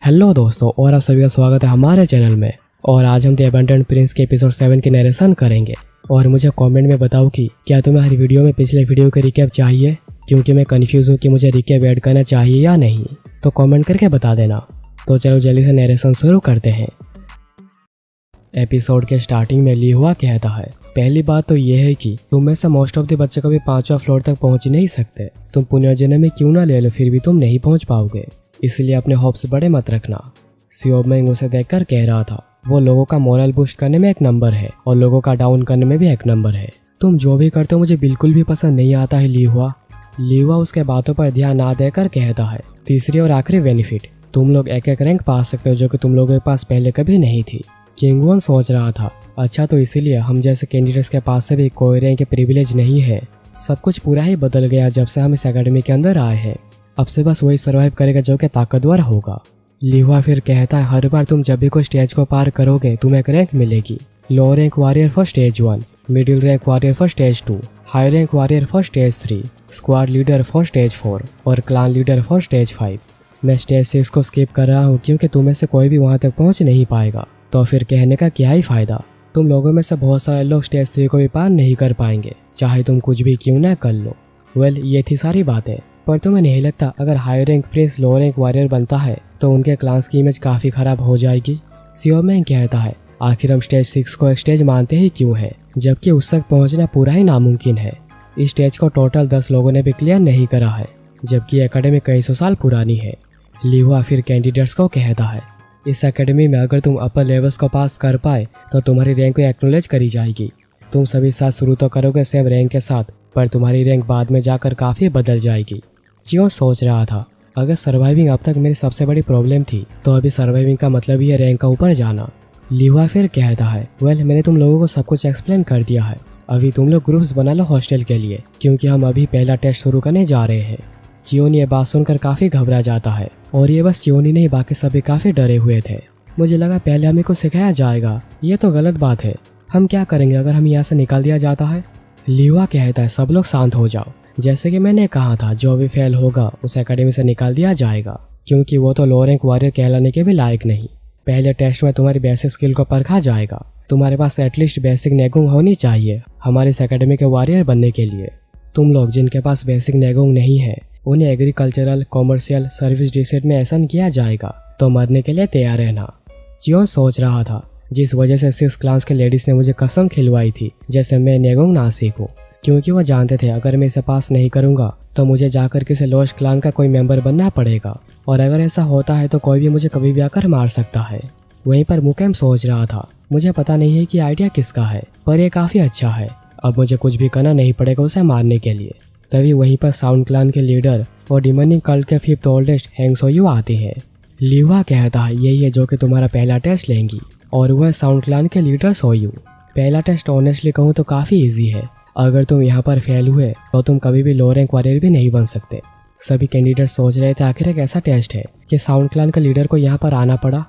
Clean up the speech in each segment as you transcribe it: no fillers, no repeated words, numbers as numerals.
Hello दोस्तों, और आप सभी का स्वागत है हमारे चैनल में। और आज हम द अबंडेंट प्रिंस के एपिसोड 7 की नरेशन करेंगे। और मुझे कमेंट में बताओ कि क्या तुम्हें हर वीडियो में पिछले वीडियो के रिकैप चाहिए, क्योंकि मैं कंफ्यूज हूँ कि मुझे रिकैप ऐड करना चाहिए या नहीं। तो कमेंट करके बता देना। तो चलो जल्दी से नरेशन शुरू करते हैं। एपिसोड के स्टार्टिंग में ली हुआ कहता है, पहली बात तो यह है कि तुम में से मोस्ट ऑफ द बच्चे कभी 5वां फ्लोर तक पहुंच नहीं सकते। तुम पुनर्जन्म में क्यों ना ले लो, फिर भी तुम नहीं पहुंच पाओगे, इसलिए अपने होप्स बड़े मत रखना। सियोमेंग उसे देखकर कह रहा था, वो लोगों का मोरल बूस्ट करने में एक नंबर है और लोगों का डाउन करने में भी एक नंबर है। तुम जो भी करते हो मुझे बिल्कुल भी पसंद नहीं आता है लीहुआ उसके बातों पर ध्यान ना देकर कहता है, तीसरी और आखिरी बेनिफिट, तुम लोग एक एक रैंक पा सकते हो जो कि तुम लोगों के पास पहले कभी नहीं थी। किंगवन सोच रहा था, अच्छा तो इसीलिए हम जैसे कैंडिडेट्स के पास से भी कोई रैंक के प्रिविलेज नहीं है। सब कुछ पूरा ही बदल गया जब से हम इस एकेडमी के अंदर आए हैं। अब से बस वही सर्वाइव करेगा जो कि ताकतवर होगा। लीहुआ फिर कहता है, हर बार तुम जब भी कोई स्टेज को पार करोगे तुम्हें एक रैंक मिलेगी। लो rank warrior for stage 1, middle rank warrior for stage 2, high rank warrior for stage 3, squad leader for stage 4 और क्लान लीडर फॉर स्टेज 5। मैं स्टेज 6 को स्किप कर रहा हूँ क्योंकि तुम्हें से कोई भी वहाँ तक पहुँच नहीं पाएगा, तो फिर कहने का क्या ही फायदा। तुम लोगों में से बहुत सारे लोग स्टेज 3 को भी पार नहीं कर पाएंगे, चाहे तुम कुछ भी क्यों ना कर लो। वेल, ये थी सारी बातें, पर तुम्हें नहीं लगता अगर हाई रैंक प्रिंस लो रैंक वॉरियर बनता है तो उनके क्लास की इमेज काफी खराब हो जाएगी। सियोमेंग कहता है, आखिर हम स्टेज 6 को एक स्टेज मानते ही क्यों है, जबकि उस तक पहुंचना पूरा ही नामुमकिन है। इस स्टेज को टोटल 10 लोगों ने भी क्लियर नहीं करा है, जबकि एकेडमी कई सौ साल पुरानी है। लीहुआ फिर कैंडिडेट्स को कहता है, इस एकेडमी में अगर तुम अपर लेवल्स को पास कर पाए तो तुम्हारी रैंक को एक्नॉलेज करी जाएगी। तुम सभी साथ शुरू तो करोगे सेम रैंक के साथ, पर तुम्हारी रैंक बाद में जाकर काफी बदल जाएगी। जियोन सोच रहा था, अगर सर्वाइविंग अब तक मेरी सबसे बड़ी प्रॉब्लम थी तो अभी सर्वाइविंग का मतलब ही है रैंक का ऊपर जाना। लीहुआ फिर कहता है, वेल मैंने तुम लोगों को सब कुछ एक्सप्लेन कर दिया है, अभी तुम लोग ग्रुप्स बना लो हॉस्टल के लिए, क्योंकि हम अभी पहला टेस्ट शुरू करने जा रहे हैं। जियोन ये बात सुनकर काफी घबरा जाता है, और ये बस जियोन ही नहीं बाकी सभी काफी डरे हुए थे। मुझे लगा पहले हमें को सिखाया जाएगा, ये तो गलत बात है। हम क्या करेंगे अगर हम यहाँ से निकाल दिया जाता है। लीहुआ कहता है, सब लोग शांत हो जाओ, जैसे कि मैंने कहा था जो भी फेल होगा उस एकेडमी से निकाल दिया जाएगा, क्योंकि वो तो लो रैंक वॉरियर कहलाने के भी लायक नहीं। पहले टेस्ट में तुम्हारी बेसिक स्किल को परखा जाएगा, तुम्हारे पास एटलीस्ट बेसिक नेगुंग होनी चाहिए हमारे इस एकेडमी के वॉरियर बनने के लिए। तुम लोग जिनके पास बेसिक नेगुंग नहीं है उन्हें एग्रीकल्चरल, कॉमर्शियल, सर्विस डिस्ट्रिक्ट में ऐसा किया जाएगा, तो मरने के लिए तैयार रहना। जियोन सोच रहा था, जिस वजह से 6 क्लास के लेडीज ने मुझे कसम खिलवाई थी जैसे मैं नेगुंग ना सीखूं, क्योंकि वो जानते थे अगर मैं इसे पास नहीं करूंगा तो मुझे जाकर किसी लोस्ट क्लान का कोई मेंबर बनना पड़ेगा, और अगर ऐसा होता है तो कोई भी मुझे कभी भी आकर मार सकता है। वहीं पर मुकेम सोच रहा था, मुझे पता नहीं है कि आइडिया किसका है, पर यह काफी अच्छा है, अब मुझे कुछ भी करना नहीं पड़ेगा उसे मारने के लिए। तभी वहीं पर साउंड क्लान के लीडर और डिमनिंग कल्ट के 5th ओल्डेस्ट हैंग सोयू आते हैं। लीहुआ कहता है, यही है जो कि तुम्हारा पहला टेस्ट लेंगी, और वह साउंड क्लान के लीडर सोयू। पहला टेस्ट ऑनेस्टली कहूँ तो काफी ईजी है, अगर तुम यहाँ पर फेल हुए तो तुम कभी भी लो रैंक वॉरियर भी नहीं बन सकते। सभी कैंडिडेट सोच रहे थे आखिर एक ऐसा टेस्ट है कि साउंड क्लान के लीडर को यहाँ पर आना पड़ा।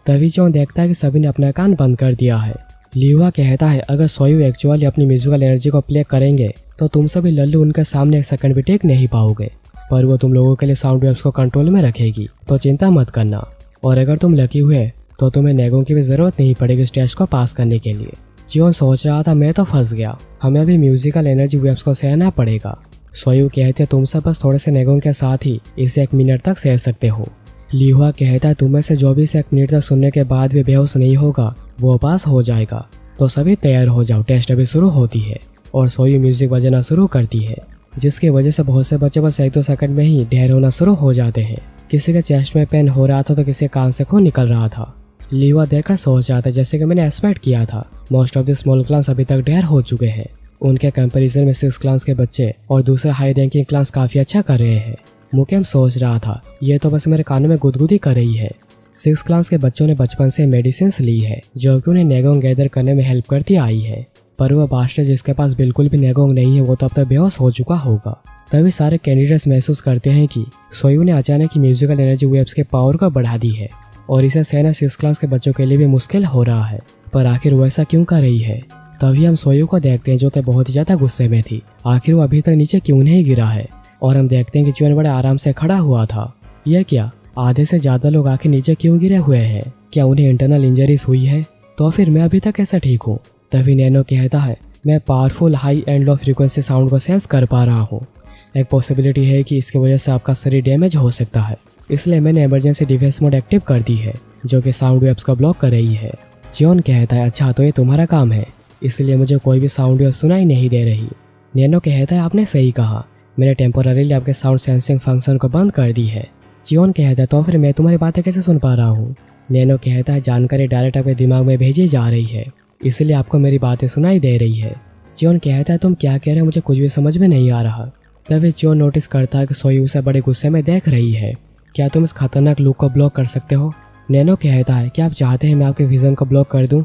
तभी जो देखता है कि सभी ने अपना कान बंद कर दिया है। लीहुआ कहता है, अगर सोयू एक्चुअली अपनी म्यूजिकल एनर्जी को प्ले करेंगे तो तुम सभी लल्लू उनके सामने एक सेकंड भी टेक नहीं पाओगे, पर वो तुम लोगों के लिए साउंड वेव्स को कंट्रोल में रखेगी, तो चिंता मत करना। और अगर तुम लकी हुए तो तुम्हें नेगों की भी जरूरत नहीं पड़ेगी इस टेस्ट को पास करने के लिए। जियोन सोच रहा था, मैं तो फंस गया, हमें अभी म्यूजिकल एनर्जी वेव्स को सहना पड़ेगा। सोयू कहते, तुम सब बस थोड़े से नेगों के साथ ही इसे 1 मिनट तक सह सकते हो। लीहुआ कहता है, तुम्हें से जो भी इसे 1 मिनट तक सुनने के बाद भी बेहोश नहीं होगा वो पास हो जाएगा। तो सभी तैयार हो जाओ, टेस्ट अभी शुरू होती है। और सोयू म्यूजिक बजाना शुरू करती है, जिसकी वजह से बहुत से बच्चे बस 1-2 सेकंड में ही ढेर होना शुरू हो जाते हैं। किसी के चेस्ट में पेन हो रहा था तो किसी कान से खून निकल रहा था। लीहुआ देखकर सोच रहा था, जैसे कि मैंने एक्सपेक्ट किया था, most of the small class अभी तक ढेर हो चुके हैं। उनके कंपैरिजन में 6 क्लास के बच्चे और दूसरे हाई रैंकिंग क्लास काफी अच्छा कर रहे हैं। मुकेम सोच रहा था, ये तो बस मेरे कानों में गुदगुदी कर रही है। 6 क्लास के बच्चों ने बचपन से मेडिसिन ली है जो कि उन्हें नेगोंग गैदर करने में हेल्प करती आई है, पर वह बास्टर जिसके पास बिल्कुल भी नेगोंग नहीं है वो तो अब तक बेहोश हो चुका होगा। तभी सारे कैंडिडेट्स महसूस करते हैं कि सोयू ने अचानक ही म्यूजिकल एनर्जी वेव्स के पावर को बढ़ा दी है, और इसे सहना 6 क्लास के बच्चों के लिए भी मुश्किल हो रहा है, पर आखिर वो ऐसा क्यों कर रही है। तभी हम सोयू को देखते हैं जो कि बहुत ही ज्यादा गुस्से में थी, आखिर वो अभी तक नीचे क्यों नहीं गिरा है। और हम देखते हैं कि जियोन बड़े आराम से खड़ा हुआ था। यह क्या, आधे से ज्यादा लोग आके नीचे क्यों गिरे हुए हैं? क्या उन्हें इंटरनल इंजरीज हुई है? तो फिर मैं अभी तक कैसा ठीक हूँ? तभी नैनो कहता है, मैं powerful high and low frequency sound को सेंस कर पा रहा हूँ। एक पॉसिबिलिटी है कि इसकी वजह से आपका शरीर डैमेज हो सकता है, इसलिए मैंने इमरजेंसी डिफेंस मोड एक्टिव कर दी है, जो कि साउंड वेव्स को ब्लॉक कर रही है। जियोन कहता है, अच्छा तो ये तुम्हारा काम है, इसलिए मुझे कोई भी साउंड वेव सुनाई नहीं दे रही। नैनो कहता है, आपने सही कहा, मैंने टेम्पोररीली आपके साउंड सेंसिंग फंक्शन को बंद कर दी है। जियोन कहता है, तो फिर मैं तुम्हारी बातें कैसे सुन पा रहा हूँ? नैनो कहता है, जानकारी डायरेक्ट आपके दिमाग में भेजी जा रही है, इसलिए आपको मेरी बातें सुनाई दे रही है। जियोन कहता है, तुम क्या कह रहे हो? मुझे कुछ भी समझ में नहीं आ रहा। तभी जियोन नोटिस करता है कि सोई उसे बड़े गुस्से में देख रही है। क्या तुम इस खतरनाक लुक को ब्लॉक कर सकते हो? नैनो कहता है, क्या आप चाहते हैं मैं आपके विजन को ब्लॉक कर दूं?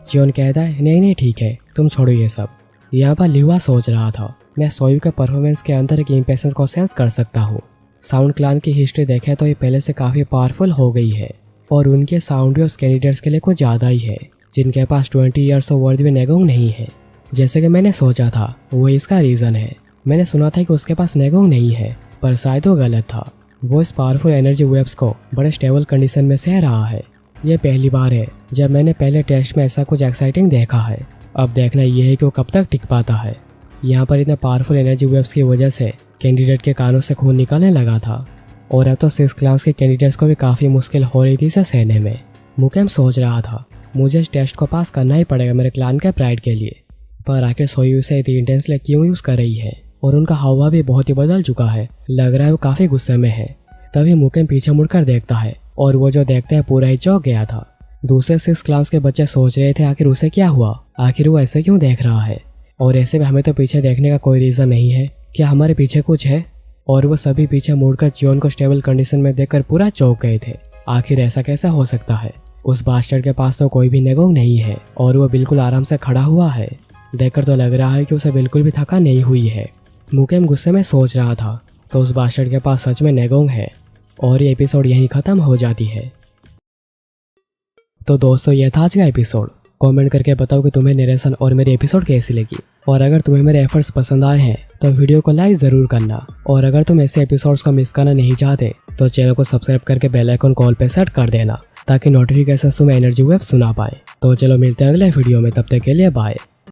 जियोन कहता है, नहीं ठीक है, तुम छोड़ो ये सब। यहाँ पर लिवा सोच रहा था, मैं सोयू के परफॉर्मेंस के अंदर एक इम्पेशंस को सेंस कर सकता हूँ। साउंड क्लान की हिस्ट्री देखें तो ये पहले से काफ़ी पावरफुल हो गई है और उनके साउंड वेव्स कैंडिडेट्स के लिए कुछ ज़्यादा ही है, जिनके पास 20 ईयर्स ऑफ वर्थ में नेगोंग नहीं है। जैसे कि मैंने सोचा था, वो इसका रीज़न है। मैंने सुना था कि उसके पास नेगोंग नहीं है, पर शायद वो गलत था। वो इस पावरफुल एनर्जी वेव्स को बड़े स्टेबल कंडीशन में सह रहा है। यह पहली बार है जब मैंने पहले टेस्ट में ऐसा कुछ एक्साइटिंग देखा है। अब देखना यह है कि वो कब तक टिक पाता है। यहाँ पर इतने पावरफुल एनर्जी वेव्स की वजह से कैंडिडेट के कानों से खून निकलने लगा था और अब तो 6 क्लास के कैंडिडेट्स को भी काफ़ी मुश्किल हो रही थी इसे सहने में। मुकेम सोच रहा था, मुझे इस टेस्ट को पास करना ही पड़ेगा मेरे क्लान के प्राइड के लिए। पर आखिर सोयू उसे इतनी इंटेंसली क्यों यूज़ कर रही है? और उनका हावभाव भी बहुत ही बदल चुका है, लग रहा है वो काफ़ी गुस्से में है। तभी मुकेम पीछे मुड़कर देखता है और वो जो देखते हैं पूरा ही चौंक गया था। दूसरे 6 क्लास के बच्चे सोच रहे थे आखिर उसे क्या हुआ, आखिर वो ऐसे क्यों देख रहा है, और ऐसे भी हमें तो पीछे देखने का कोई रीज़न नहीं है, क्या हमारे पीछे कुछ है? और वो सभी पीछे मुड़कर जियोन को स्टेबल कंडीशन में देखकर पूरा चौंक गए थे। आखिर ऐसा कैसा हो सकता है? उस बास्टर्ड के पास तो कोई भी नेगोंग नहीं है और वो बिल्कुल आराम से खड़ा हुआ है। देखकर तो लग रहा है कि उसे बिल्कुल भी थका नहीं हुई है। मुकेम गुस्से में सोच रहा था, तो उस बास्टर्ड के पास सच में नेगोंग है। और ये एपिसोड यहीं ख़त्म हो जाती है। तो दोस्तों, यह था आज का एपिसोड। कमेंट करके बताओ कि तुम्हें नरेशन और मेरी एपिसोड कैसी लगी। और अगर तुम्हें मेरे एफर्ट्स पसंद आए हैं तो वीडियो को लाइक ज़रूर करना। और अगर तुम ऐसे एपिसोड्स को मिस करना नहीं चाहते तो चैनल को सब्सक्राइब करके बेल आइकन कॉल पे सेट कर देना, ताकि नोटिफिकेशन तुम्हें एनर्जी वेव सुना पाए। तो चलो मिलते हैं अगले वीडियो में, तब तक के लिए बाय।